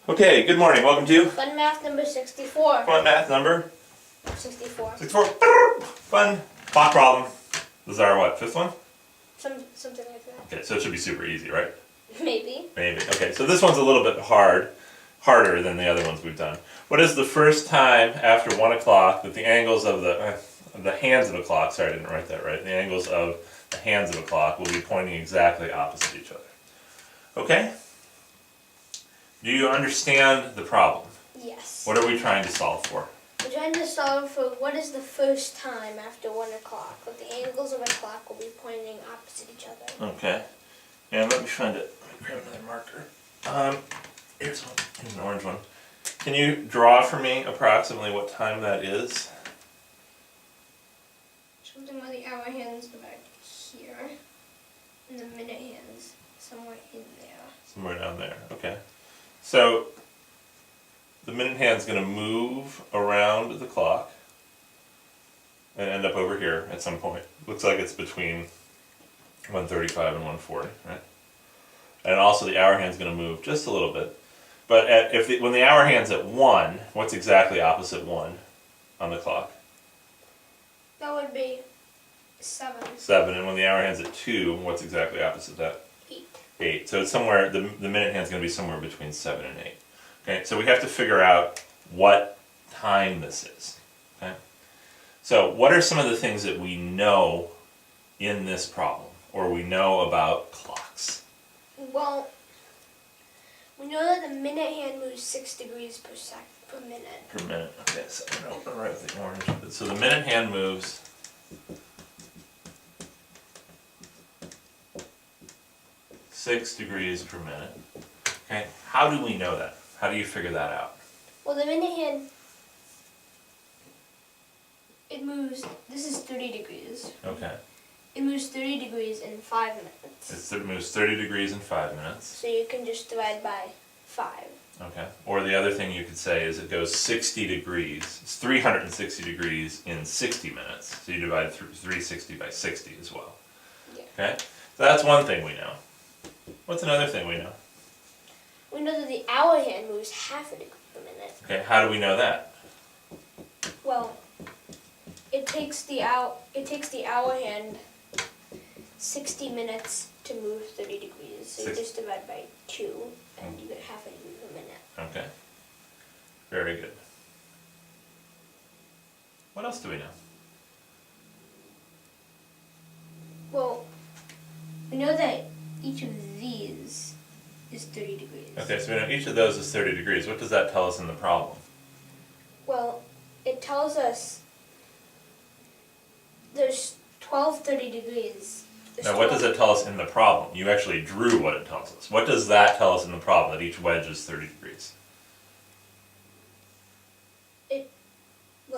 Okay, good morning. Welcome to Fun math number 64. Fun Math number 64. 64. Fun clock problem. This is our what? Fifth one? Something like that. Okay, so it should be super easy, right? Maybe. Maybe. Okay, so this one's a little bit harder than the other ones we've done. What is the first time after 1 o'clock that the angles of the hands of a clock, sorry I didn't write that right, the angles of the hands of a clock will be pointing exactly opposite each other? Okay? Do you understand the problem? Yes. What are we trying to solve for? We're trying to solve for what is the first time after 1 o'clock that the angles of a clock will be pointing opposite each other. Okay. And let me find it. Let me grab another marker. Here's one. Here's an orange one. Can you draw for me approximately what time that is? Something where the hour hand's about here, and the minute hand's somewhere in there. Somewhere down there. Okay. So the minute hand's going to move around the clock and end up over here at some point. Looks like it's between 1:35 and 1:40, right? And also the hour hand's going to move just a little bit. But when the hour hand's at 1, what's exactly opposite 1 on the clock? That would be 7. 7. And when the hour hand's at 2, what's exactly opposite that? 8. 8. So it's somewhere, the minute hand's going to be somewhere between 7 and 8. Okay, so we have to figure out what time this is. Okay? So what are some of the things that we know in this problem, or we know about clocks? Well, we know that the minute hand moves 6 degrees per minute. Per minute. Okay, so I'm going to write the orange. So the minute hand moves 6 degrees per minute. Okay, how do we know that? How do you figure that out? Well, the minute hand, it moves, this is 30 degrees. Okay. It moves 30 degrees in 5 minutes. It moves 30 degrees in 5 minutes. So you can just divide by 5. Okay. Or the other thing you could say is it goes 60 degrees. It's 360 degrees in 60 minutes. So you divide 360 by 60 as well. Yeah. Okay? So that's one thing we know. What's another thing we know? We know that the hour hand moves half a degree per minute. Okay, how do we know that? Well, it takes the hour hand 60 minutes to move 30 degrees. So you just divide by 2 and you get half a degree per minute. Okay. Very good. What else do we know? Well, we know that each of these is 30 degrees. Okay, so we know each of those is 30 degrees. What does that tell us in the problem? Well, it tells us there's 12 30 degrees. Now, what does it tell us in the problem? You actually drew what it tells us. What does that tell us in the problem, that each wedge is 30 degrees? It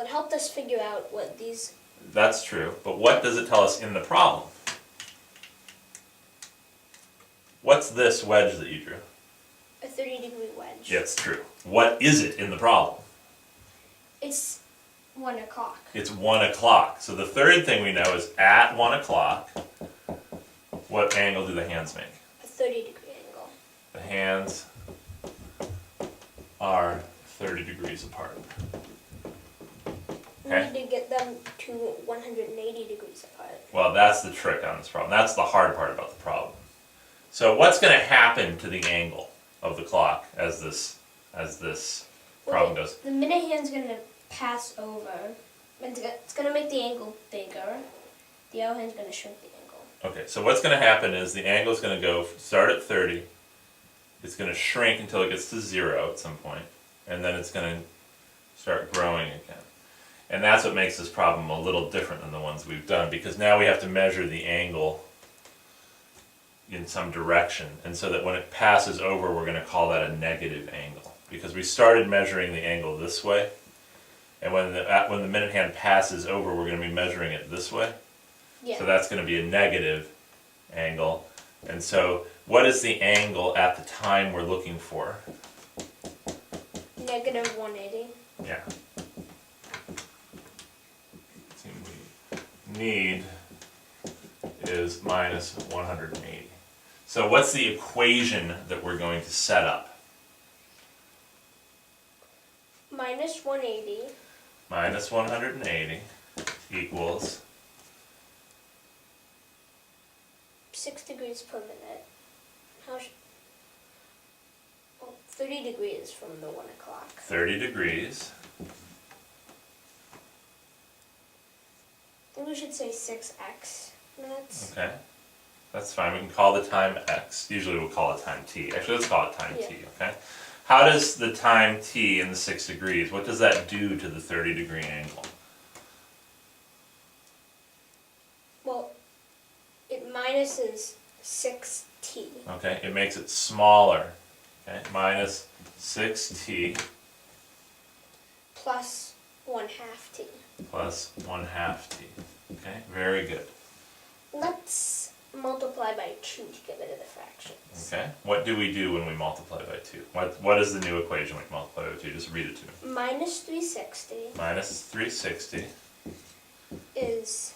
helped us figure out what these... That's true, but what does it tell us in the problem? What's this wedge that you drew? A 30-degree wedge. Yeah, it's true. What is it in the problem? It's 1 o'clock. It's 1 o'clock. So the third thing we know is at 1 o'clock, what angle do the hands make? A 30-degree angle. The hands are 30 degrees apart. Okay? We need to get them to 180 degrees apart. Well, that's the trick on this problem. That's the hard part about the problem. So what's going to happen to the angle of the clock as this problem goes? The minute hand's going to pass over. It's going to make the angle bigger. The hour hand's going to shrink the angle. Okay, so what's going to happen is the angle is going to start at 30. It's going to shrink until it gets to 0 at some point, and then it's going to start growing again. And that's what makes this problem a little different than the ones we've done, because now we have to measure the angle in some direction, and so that when it passes over, we're going to call that a negative angle, because we started measuring the angle this way, and when the minute hand passes over, we're going to be measuring it this way. Yeah. So that's going to be a negative angle. And so what is the angle at the time we're looking for? Negative 180. Yeah. See, we need is minus 180. So what's the equation that we're going to set up? minus 180 minus 180 equals 6 degrees per minute. 30 degrees from the 1 o'clock. 30 degrees. I think we should say 6x minutes. Okay, that's fine. We can call the time x. Usually we'll call it time t. Actually, let's call it time t, okay? How does the time t in the 6 degrees, what does that do to the 30-degree angle? Well, it minuses 6t. Okay, it makes it smaller. Okay, minus 6t Plus 1/2 t. plus 1/2 t. Okay, very good. Let's multiply by 2 to get rid of the fractions. Okay, what do we do when we multiply by 2? What is the new equation when we multiply by 2? Just read it to me. Minus 360 Minus 360 is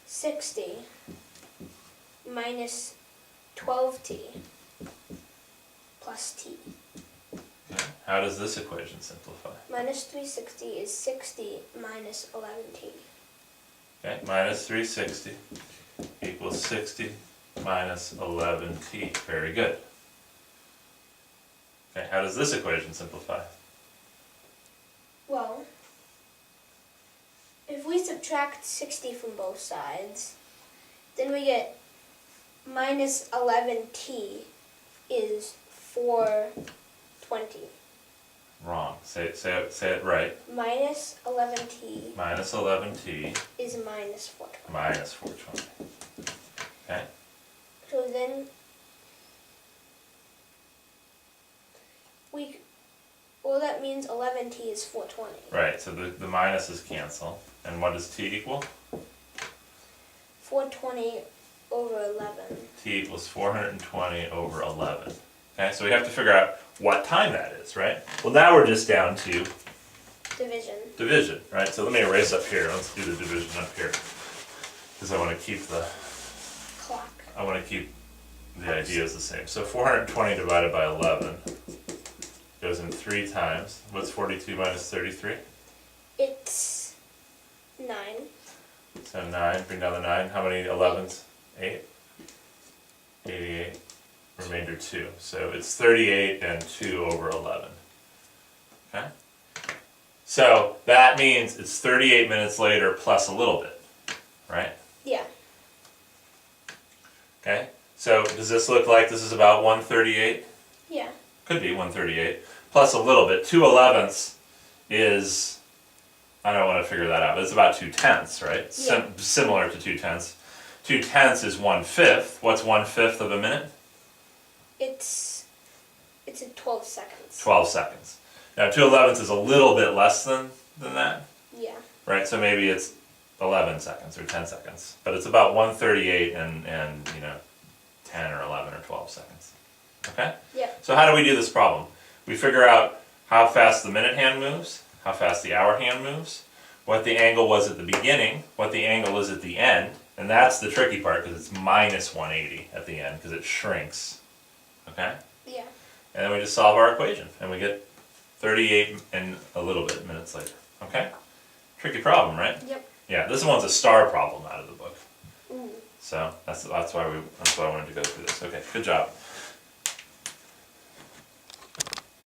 60 minus 12t plus t. Okay. How does this equation simplify? Minus 360 is 60 minus 11t. Okay, minus 360 equals 60 minus 11t. Very good. Okay, how does this equation simplify? Well, if we subtract 60 from both sides, then we get minus 11t is 420. Wrong. Say it right. Minus 11t Minus 11t is minus 420. minus 420. Okay? So then that means 11t is 420. Right, so the minuses cancel. And what does t equal? 420 over 11. T equals 420 over 11. Okay, so we have to figure out what time that is, right? Well, now we're just down to division, right? So let me erase up here. Let's do the division up here. Because I want to keep the Clock. I want to keep the ideas the same. So 420 divided by 11 goes in 3 times. What's 42 minus 33? It's 9. So 9, bring down the 9. How many 11s? 8? 88. Remainder 2. So it's 38 and 2 over 11. Okay? So that means it's 38 minutes later plus a little bit, right? Yeah. Okay? So does this look like this is about 138? Yeah. Could be 138. Plus a little bit. 2 11ths is, I don't want to figure that out, but it's about 2/10, right? Yeah. Similar to 2/10. 2/10 is 1/5. What's 1/5 of a minute? It's at 12 seconds. 12 seconds. Now 2 11ths is a little bit less than that, Yeah. right? So maybe it's 11 seconds or 10 seconds. But it's about 138 and 10 or 11 or 12 seconds. Okay? Yeah. So how do we do this problem? We figure out how fast the minute hand moves, how fast the hour hand moves, what the angle was at the beginning, what the angle is at the end, and that's the tricky part because it's minus 180 at the end because it shrinks. Okay? Yeah. And then we just solve our equation and we get 38 and a little bit minutes later. Okay? Tricky problem, right? Yep. Yeah, this one's a star problem out of the book. Ooh. So that's why I wanted to go through this. Okay, good job.